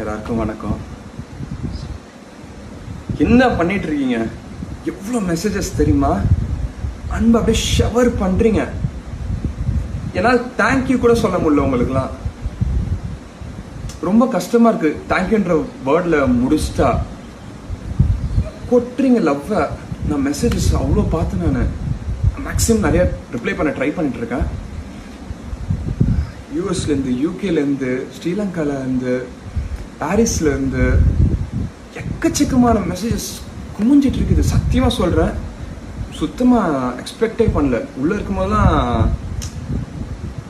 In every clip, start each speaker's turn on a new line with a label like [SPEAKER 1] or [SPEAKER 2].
[SPEAKER 1] எல்லாருக்கும் வணக்கம். என்ன பண்ணிட்டு இருக்கீங்க? எவ்வளோ மெசேஜஸ் தெரியுமா? அன்பு அப்படியே ஷவர் பண்றீங்க. என்னால் தேங்க்யூ கூட சொல்ல முடியல. உங்களுக்குலாம் ரொம்ப கஷ்டமா இருக்கு. தேங்க்யூன்ற வேர்ட்ல முடிச்சிட்டா கொட்டுறீங்க லவ்வை. நான் மெசேஜஸ் அவ்வளோ பார்த்து நான் மேக்ஸிமம் நிறைய ரிப்ளை பண்ண ட்ரை பண்ணிட்டு இருக்கேன். யூஎஸ்லேருந்து, யூகேலேருந்து, ஸ்ரீலங்காலேருந்து, பாரிஸ்லேருந்து எக்கச்சக்கமான மெசேஜஸ் குமிஞ்சிட்டு இருக்குது. சத்தியமாக சொல்கிறேன், சுத்தமாக எக்ஸ்பெக்டே பண்ணல. உள்ளே இருக்கும்போது தான்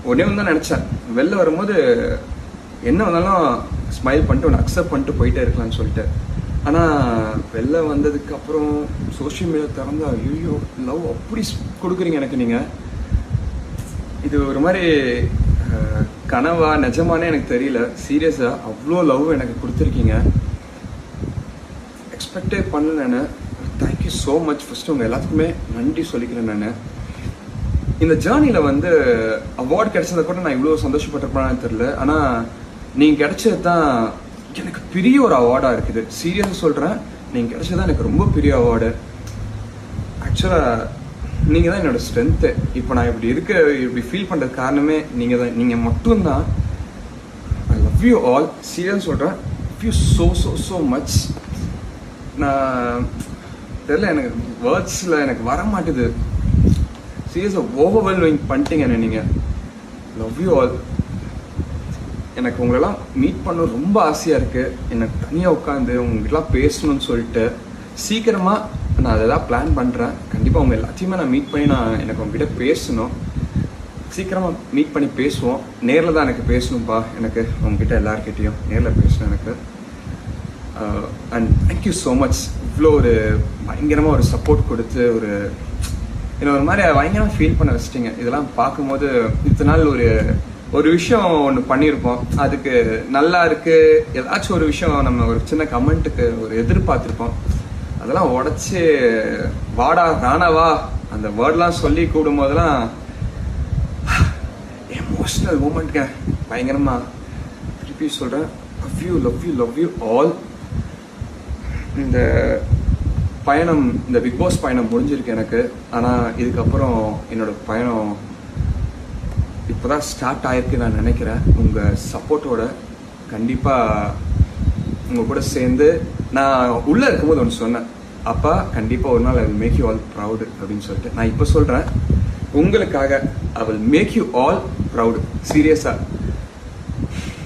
[SPEAKER 1] உடனே தான் நினச்சேன், வெளில வரும்போது என்ன வந்தாலும் ஸ்மைல் பண்ணிட்டு ஒன்று அக்செப்ட் பண்ணிட்டு போயிட்டே இருக்கலாம்னு சொல்லிட்டு. ஆனால் வெளில வந்ததுக்கப்புறம் சோஷியல் மீடியா திறந்தா ஐயோ லவ் அப்படி கொடுக்குறீங்க எனக்கு. நீங்கள் இது ஒரு மாதிரி கனவா நிஜமானே எனக்கு தெரியல. சீரியஸாக அவ்வளோ லவ் எனக்கு கொடுத்துருக்கீங்க. எக்ஸ்பெக்டே பண்ணல. நான் தேங்க்யூ ஸோ மச். ஃபர்ஸ்ட் உங்கள் எல்லாத்துக்குமே நன்றி சொல்லிக்கிறேன். நான் இந்த ஜேர்னியில் வந்து அவார்டு கிடைச்சதை கூட நான் இவ்வளோ சந்தோஷப்பட்டிருப்பேன்னு தெரியல. ஆனால் நீங்கள் கிடைச்சது தான் எனக்கு பெரிய ஒரு அவார்டாக இருக்குது. சீரியஸாக சொல்கிறேன், நீங்கள் கிடைச்சது தான் எனக்கு ரொம்ப பெரிய அவார்டு. ஆக்சுவலாக நீங்கள் தான் என்னோட ஸ்ட்ரென்த்து. இப்போ நான் இப்படி ஃபீல் பண்ணுறது காரணமே நீங்கள் தான். நீங்கள் மட்டும்தான். I love you all. Serious சொல்கிறேன், love you so so so much. நான் தெரியல, எனக்கு வேர்ட்ஸில் எனக்கு வர மாட்டுது. சீரியஸாக ஓவர்வெல்மிங் பண்ணிட்டீங்க என்ன நீங்கள். Love you all. எனக்கு உங்களெல்லாம் மீட் பண்ண ரொம்ப ஆசையாக இருக்குது. எனக்கு தனியாக உட்காந்து உங்ககிட்டலாம் பேசணும்னு சொல்லிட்டு சீக்கிரமாக நான் அதெல்லாம் பிளான் பண்ணுறேன். கண்டிப்பாக உங்கள் எல்லாத்தையுமே நான் மீட் பண்ணி எனக்கு உங்ககிட்ட பேசணும். சீக்கிரமாக மீட் பண்ணி பேசுவோம். நேரில் தான் எனக்கு பேசணும்ப்பா. எனக்கு உங்ககிட்ட எல்லாருக்கிட்டையும் நேரில் பேசணும் எனக்கு. And thank you so much. இவ்வளோ ஒரு பயங்கரமாக ஒரு சப்போர்ட் கொடுத்து என்ன ஒரு மாதிரி பயங்கரமாக ஃபீல் பண்ண வச்சிட்டிங்க. இதெல்லாம் பார்க்கும்போது இத்தனை நாள் ஒரு விஷயம் ஒன்று பண்ணியிருப்போம், அதுக்கு நல்லா இருக்கு, ஏதாச்சும் ஒரு விஷயம் நம்ம ஒரு சின்ன கமெண்ட்டுக்கு ஒரு எதிர்பார்த்துருப்போம். அதெல்லாம் உடச்சி வாடா ராணாவா அந்த வேர்ட்லாம் சொல்லி கூடும் போதெல்லாம் எமோஷ்னல் மூமெண்ட்ங்க பயங்கரமா. திருப்பி சொல்கிறேன், love you love you love you all. இந்த பயணம், இந்த பிக் பாஸ் பயணம் முடிஞ்சிருக்கு எனக்கு. ஆனால் இதுக்கப்புறம் என்னோட பயணம் இப்போதான் ஸ்டார்ட் ஆயிருக்கு நான் நினைக்கிறேன். உங்கள் சப்போர்ட்டோட கண்டிப்பாக உங்கள் கூட சேர்ந்து நான் உள்ளே இருக்கும்போது ஒன்று சொன்னேன், அப்பா கண்டிப்பாக ஒரு நாள் I will make you all proud அப்படின்னு சொல்லிட்டு. நான் இப்போ சொல்கிறேன், உங்களுக்காக I will make you all proud. சீரியஸாக